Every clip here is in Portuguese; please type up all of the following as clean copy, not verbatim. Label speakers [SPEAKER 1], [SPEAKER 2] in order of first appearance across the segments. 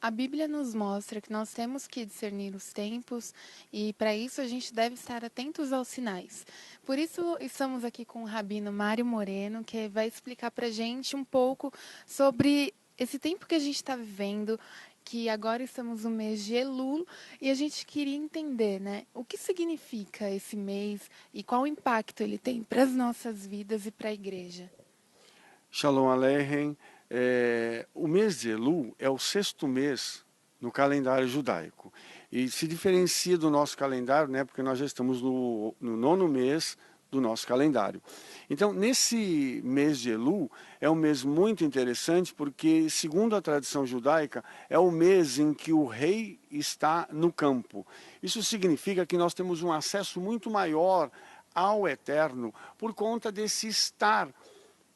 [SPEAKER 1] A Bíblia nos mostra que nós temos que discernir os tempos e, para isso, a gente deve estar atentos aos sinais. Por isso, estamos aqui com o Rabino Mário Moreno, que vai explicar para a gente um pouco sobre esse tempo que a gente está vivendo, que agora estamos no mês de Elul, e a gente queria entender, né, o que significa esse mês e qual impacto ele tem para as nossas vidas e para a igreja.
[SPEAKER 2] Shalom Aleichem. O mês de Elul é o sexto mês no calendário judaico. E se diferencia do nosso calendário, né, porque nós já estamos no nono mês do nosso calendário. Então, nesse mês de Elul, é um mês muito interessante porque, segundo a tradição judaica, é o mês em que o rei está no campo. Isso significa que nós temos um acesso muito maior ao Eterno por conta desse estar,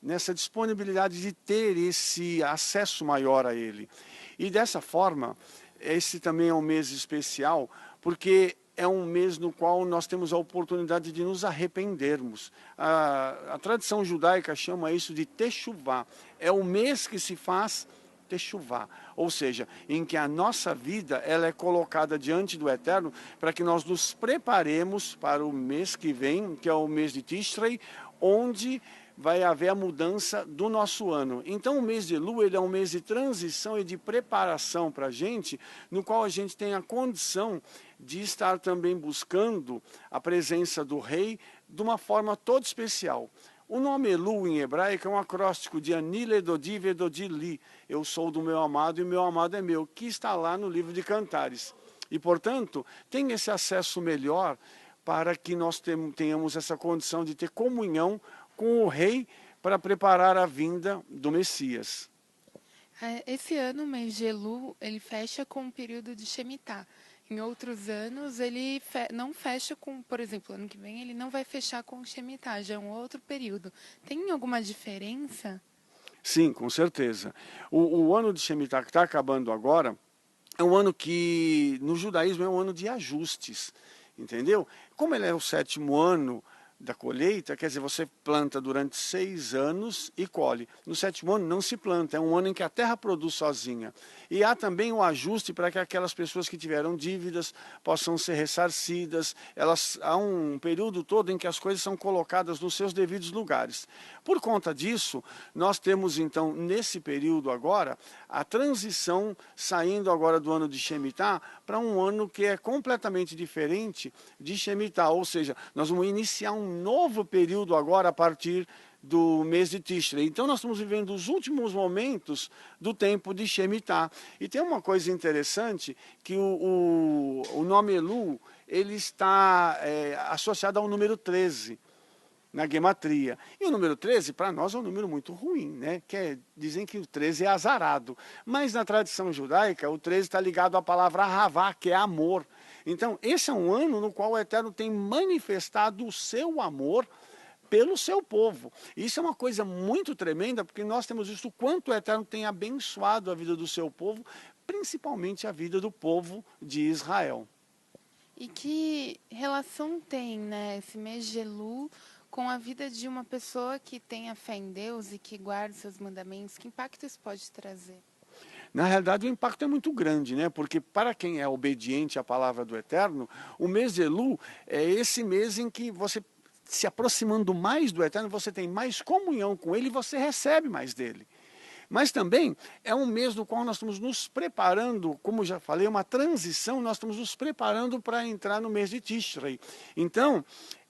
[SPEAKER 2] nessa disponibilidade de ter esse acesso maior a ele. E dessa forma, esse também é um mês especial, porque é um mês no qual nós temos a oportunidade de nos arrependermos. A tradição judaica chama isso de Teshuvá. É o mês que se faz Teshuvá, ou seja, em que a nossa vida ela é colocada diante do Eterno para que nós nos preparemos para o mês que vem, que é o mês de Tishrei, onde vai haver a mudança do nosso ano. Então o mês de Elul ele é um mês de transição e de preparação para a gente, no qual a gente tem a condição de estar também buscando a presença do rei de uma forma toda especial. O nome Elul em hebraico é um acróstico de Ani Ledodi Vedodi Li, eu sou do meu amado e meu amado é meu, que está lá no livro de Cantares. E, portanto, tem esse acesso melhor para que nós tenhamos essa condição de ter comunhão com o rei para preparar a vinda do Messias.
[SPEAKER 1] Esse ano, o mês de Elul, ele fecha com o período de Shemitah. Em outros anos, ele não fecha com, por exemplo, ano que vem ele não vai fechar com o Shemitah, já é um outro período. Tem alguma diferença?
[SPEAKER 2] Sim, com certeza. O ano de Shemitah que está acabando agora é um ano que, no judaísmo, é um ano de ajustes, entendeu? Como ele é o sétimo ano da colheita, quer dizer, você planta durante 6 anos e colhe. No sétimo ano não se planta, é um ano em que a terra produz sozinha. E há também um ajuste para que aquelas pessoas que tiveram dívidas possam ser ressarcidas. Há um período todo em que as coisas são colocadas nos seus devidos lugares. Por conta disso, nós temos então, nesse período agora, a transição saindo agora do ano de Shemitah para um ano que é completamente diferente de Shemitah, ou seja, nós vamos iniciar um novo período agora a partir do mês de Tishrei. Então nós estamos vivendo os últimos momentos do tempo de Shemitah. E tem uma coisa interessante, que o nome Elul, ele está associado ao número 13 na gematria. E o número 13, para nós, é um número muito ruim, né? Dizem que o 13 é azarado. Mas na tradição judaica, o 13 está ligado à palavra ahavá, que é amor. Então, esse é um ano no qual o Eterno tem manifestado o seu amor pelo seu povo. Isso é uma coisa muito tremenda, porque nós temos visto o quanto o Eterno tem abençoado a vida do seu povo, principalmente a vida do povo de Israel.
[SPEAKER 1] E que relação tem, né, esse mês de Elul com a vida de uma pessoa que tem a fé em Deus e que guarda seus mandamentos? Que impacto isso pode trazer?
[SPEAKER 2] Na realidade, o impacto é muito grande, né? Porque para quem é obediente à palavra do Eterno, o mês de Elul é esse mês em que você, se aproximando mais do Eterno, você tem mais comunhão com Ele e você recebe mais dele. Mas também é um mês no qual nós estamos nos preparando, como já falei, uma transição, nós estamos nos preparando para entrar no mês de Tishrei. Então,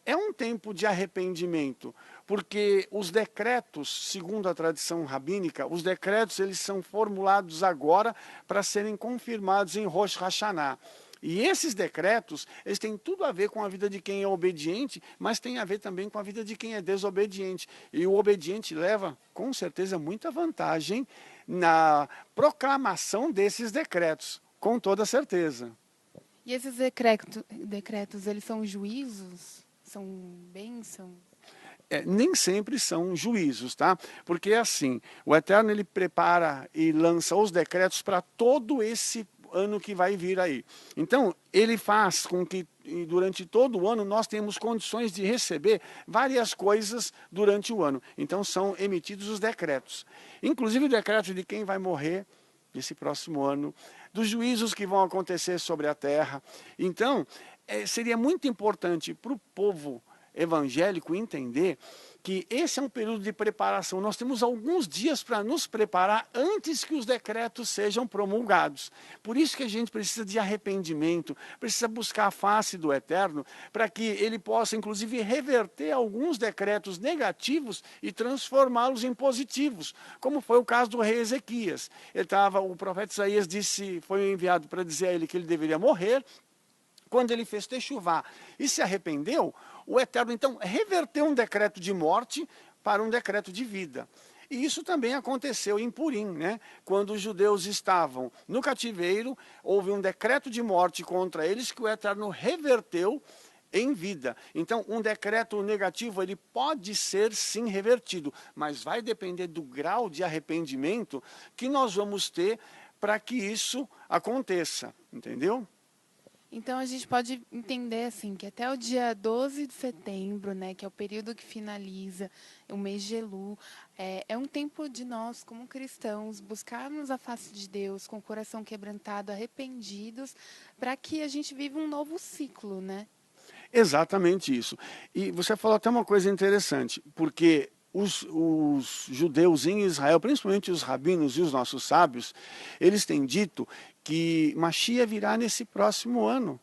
[SPEAKER 2] é um tempo de arrependimento, porque os decretos, segundo a tradição rabínica, os decretos eles são formulados agora para serem confirmados em Rosh Hashanah. E esses decretos, eles têm tudo a ver com a vida de quem é obediente, mas tem a ver também com a vida de quem é desobediente. E o obediente leva, com certeza, muita vantagem na proclamação desses decretos, com toda certeza.
[SPEAKER 1] E esses decretos, eles são juízos? São bênçãos?
[SPEAKER 2] Nem sempre são juízos, tá? Porque é assim, o Eterno ele prepara e lança os decretos para todo esse ano que vai vir aí. Então, ele faz com que durante todo o ano nós temos condições de receber várias coisas durante o ano. Então, são emitidos os decretos. Inclusive o decreto de quem vai morrer nesse próximo ano, dos juízos que vão acontecer sobre a terra. Então, seria muito importante para o povo evangélico entender que esse é um período de preparação. Nós temos alguns dias para nos preparar antes que os decretos sejam promulgados. Por isso que a gente precisa de arrependimento, precisa buscar a face do Eterno, para que ele possa, inclusive, reverter alguns decretos negativos e transformá-los em positivos, como foi o caso do rei Ezequias. O profeta Isaías foi enviado para dizer a ele que ele deveria morrer. Quando ele fez techuvá e se arrependeu, o Eterno, então, reverteu um decreto de morte para um decreto de vida. E isso também aconteceu em Purim, né? Quando os judeus estavam no cativeiro, houve um decreto de morte contra eles que o Eterno reverteu em vida. Então, um decreto negativo, ele pode ser sim revertido, mas vai depender do grau de arrependimento que nós vamos ter para que isso aconteça, entendeu?
[SPEAKER 1] Então a gente pode entender assim que até o dia 12 de setembro, né, que é o período que finaliza o mês de Elu, é um tempo de nós, como cristãos, buscarmos a face de Deus com o coração quebrantado, arrependidos, para que a gente viva um novo ciclo, né?
[SPEAKER 2] Exatamente isso. E você falou até uma coisa interessante, porque os judeus em Israel, principalmente os rabinos e os nossos sábios, eles têm dito que Mashiach virá nesse próximo ano.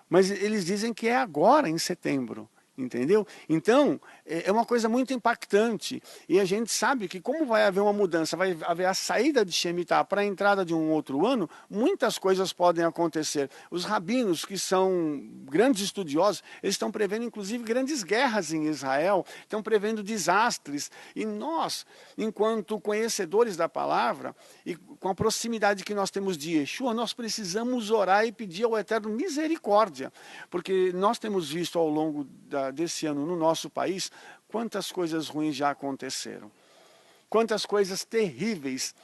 [SPEAKER 2] Mas eles dizem que é agora, em setembro. Entendeu? Então, é uma coisa muito impactante. E a gente sabe que como vai haver uma mudança, vai haver a saída de Shemitah para a entrada de um outro ano, muitas coisas podem acontecer. Os rabinos, que são grandes estudiosos, eles estão prevendo inclusive grandes guerras em Israel, estão prevendo desastres. E nós, enquanto conhecedores da palavra, e com a proximidade que nós temos de Yeshua, nós precisamos orar e pedir ao Eterno misericórdia. Porque nós temos visto ao longo desse ano no nosso país, quantas coisas ruins já aconteceram. Quantas coisas terríveis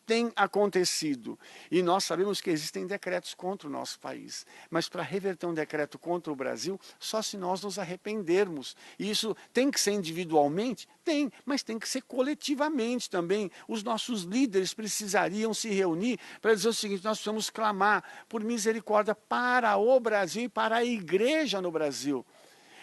[SPEAKER 2] têm acontecido. E nós sabemos que existem decretos contra o nosso país. Mas para reverter um decreto contra o Brasil, só se nós nos arrependermos. E isso tem que ser individualmente? Tem, mas tem que ser coletivamente também. Os nossos líderes precisariam se reunir para dizer o seguinte: nós precisamos clamar por misericórdia para o Brasil e para a igreja no Brasil.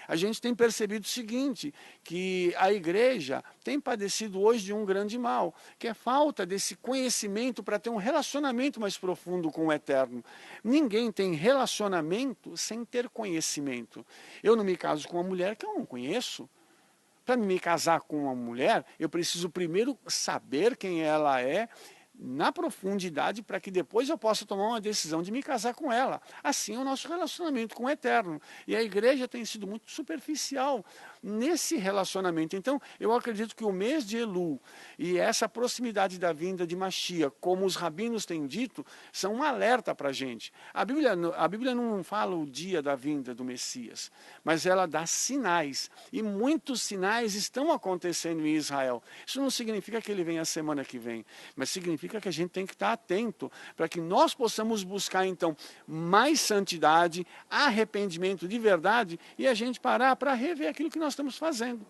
[SPEAKER 2] A gente tem percebido o seguinte, que a igreja tem padecido hoje de um grande mal, que é falta desse conhecimento para ter um relacionamento mais profundo com o Eterno. Ninguém tem relacionamento sem ter conhecimento. Eu não me caso com uma mulher que eu não conheço. Para me casar com uma mulher, eu preciso primeiro saber quem ela é, na profundidade, para que depois eu possa tomar uma decisão de me casar com ela. Assim é o nosso relacionamento com o Eterno. E a igreja tem sido muito superficial nesse relacionamento. Então, eu acredito que o mês de Elu e essa proximidade da vinda de Mashiach, como os rabinos têm dito, são um alerta para a gente. A Bíblia não fala o dia da vinda do Messias, mas ela dá sinais. E muitos sinais estão acontecendo em Israel. Isso não significa que ele vem a semana que vem, mas significa que a gente tem que estar atento para que nós possamos buscar, então, mais santidade, arrependimento de verdade e a gente parar para rever aquilo que nós estamos fazendo.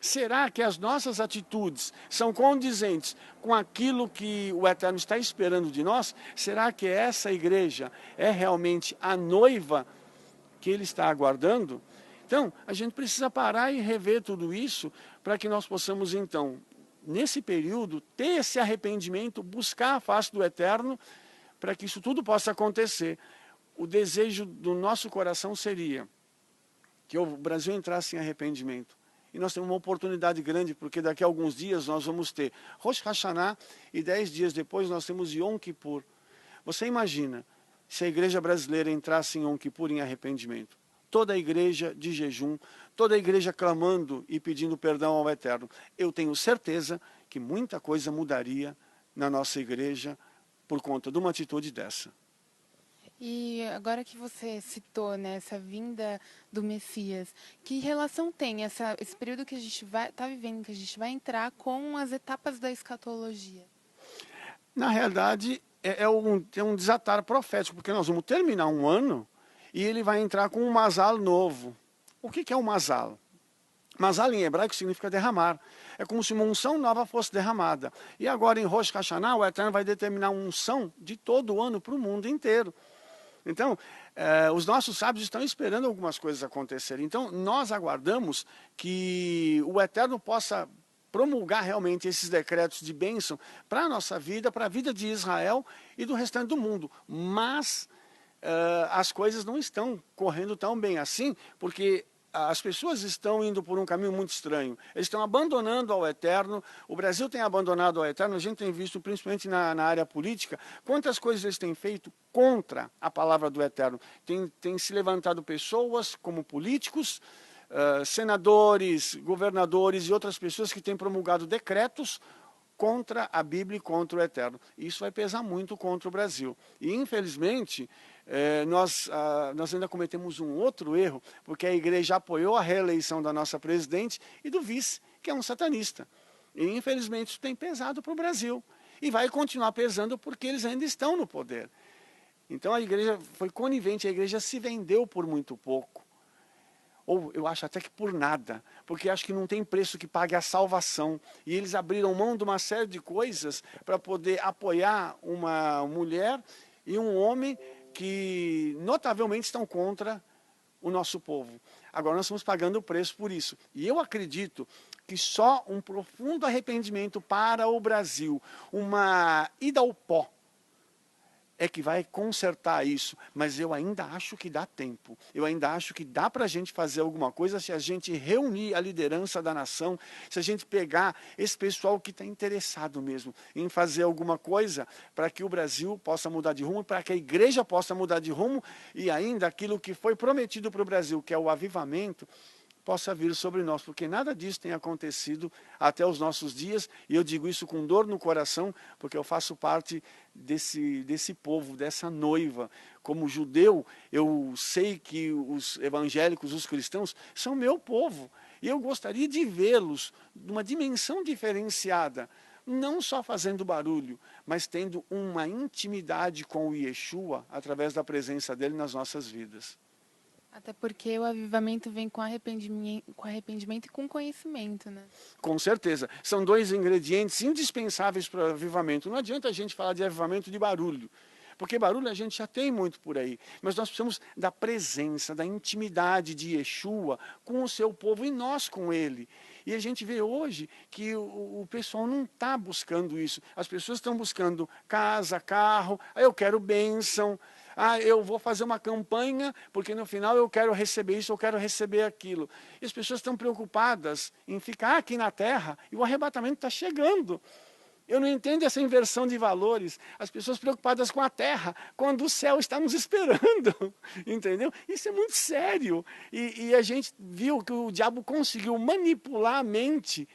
[SPEAKER 2] Será que as nossas atitudes são condizentes com aquilo que o Eterno está esperando de nós? Será que essa igreja é realmente a noiva que ele está aguardando? Então, a gente precisa parar e rever tudo isso para que nós possamos, então, nesse período, ter esse arrependimento, buscar a face do Eterno, para que isso tudo possa acontecer. O desejo do nosso coração seria que o Brasil entrasse em arrependimento. E nós temos uma oportunidade grande, porque daqui a alguns dias nós vamos ter Rosh Hashanah e 10 dias depois nós temos Yom Kippur. Você imagina se a igreja brasileira entrasse em Yom Kippur em arrependimento? Toda a igreja de jejum, toda a igreja clamando e pedindo perdão ao Eterno. Eu tenho certeza que muita coisa mudaria na nossa igreja por conta de uma atitude dessa.
[SPEAKER 1] E agora que você citou, né, essa vinda do Messias, que relação tem esse período que a gente está vivendo, que a gente vai entrar com as etapas da escatologia?
[SPEAKER 2] Na realidade, é um desatar profético, porque nós vamos terminar um ano e ele vai entrar com um Mazal novo. O que é um Mazal? Mazal em hebraico significa derramar. É como se uma unção nova fosse derramada. E agora em Rosh Hashanah, o Eterno vai determinar uma unção de todo o ano para o mundo inteiro. Então, os nossos sábios estão esperando algumas coisas acontecerem. Então, nós aguardamos que o Eterno possa promulgar realmente esses decretos de bênção para a nossa vida, para a vida de Israel e do restante do mundo. Mas as coisas não estão correndo tão bem assim, porque as pessoas estão indo por um caminho muito estranho. Eles estão abandonando ao Eterno. O Brasil tem abandonado ao Eterno. A gente tem visto, principalmente na área política, quantas coisas eles têm feito contra a palavra do Eterno. Tem se levantado pessoas como políticos, senadores, governadores e outras pessoas que têm promulgado decretos contra a Bíblia e contra o Eterno. Isso vai pesar muito contra o Brasil. E, infelizmente, nós ainda cometemos um outro erro, porque a igreja apoiou a reeleição da nossa presidente e do vice, que é um satanista. E, infelizmente, isso tem pesado para o Brasil. E vai continuar pesando porque eles ainda estão no poder. Então, a igreja foi conivente, a igreja se vendeu por muito pouco. Ou eu acho até que por nada, porque acho que não tem preço que pague a salvação. E eles abriram mão de uma série de coisas para poder apoiar uma mulher e um homem que notavelmente estão contra o nosso povo. Agora nós estamos pagando o preço por isso. E eu acredito que só um profundo arrependimento para o Brasil, uma ida ao pó, é que vai consertar isso, mas eu ainda acho que dá tempo. Eu ainda acho que dá para a gente fazer alguma coisa se a gente reunir a liderança da nação, se a gente pegar esse pessoal que está interessado mesmo em fazer alguma coisa para que o Brasil possa mudar de rumo, para que a igreja possa mudar de rumo e ainda aquilo que foi prometido para o Brasil, que é o avivamento, possa vir sobre nós, porque nada disso tem acontecido até os nossos dias, e eu digo isso com dor no coração, porque eu faço parte desse povo, dessa noiva. Como judeu, eu sei que os evangélicos, os cristãos, são meu povo, e eu gostaria de vê-los numa dimensão diferenciada, não só fazendo barulho, mas tendo uma intimidade com o Yeshua, através da presença dele nas nossas vidas.
[SPEAKER 1] Até porque o avivamento vem com arrependimento e com conhecimento, né?
[SPEAKER 2] Com certeza. São dois ingredientes indispensáveis para o avivamento. Não adianta a gente falar de avivamento de barulho, porque barulho a gente já tem muito por aí. Mas nós precisamos da presença, da intimidade de Yeshua com o seu povo e nós com ele. E a gente vê hoje que o pessoal não está buscando isso. As pessoas estão buscando casa, carro, eu quero bênção. Eu vou fazer uma campanha, porque no final eu quero receber isso, eu quero receber aquilo. E as pessoas estão preocupadas em ficar aqui na terra, e o arrebatamento está chegando. Eu não entendo essa inversão de valores. As pessoas preocupadas com a terra, quando o céu está nos esperando. Entendeu? Isso é muito sério. E a gente viu que o diabo conseguiu manipular a mente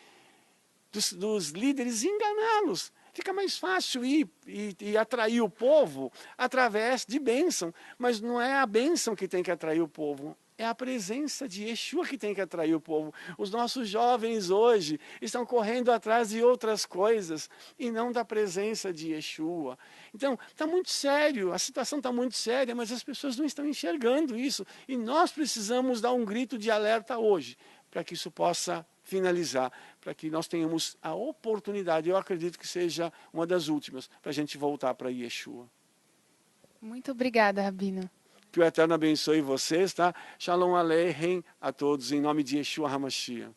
[SPEAKER 2] dos líderes e enganá-los. Fica mais fácil ir e atrair o povo através de bênção. Mas não é a bênção que tem que atrair o povo. É a presença de Yeshua que tem que atrair o povo. Os nossos jovens hoje estão correndo atrás de outras coisas e não da presença de Yeshua. Então, está muito sério, a situação está muito séria, mas as pessoas não estão enxergando isso. E nós precisamos dar um grito de alerta hoje, para que isso possa finalizar, para que nós tenhamos a oportunidade, eu acredito que seja uma das últimas, para a gente voltar para Yeshua.
[SPEAKER 1] Muito obrigada, Rabino.
[SPEAKER 2] Que o Eterno abençoe vocês, tá? Shalom Aleichem a todos, em nome de Yeshua HaMashiach.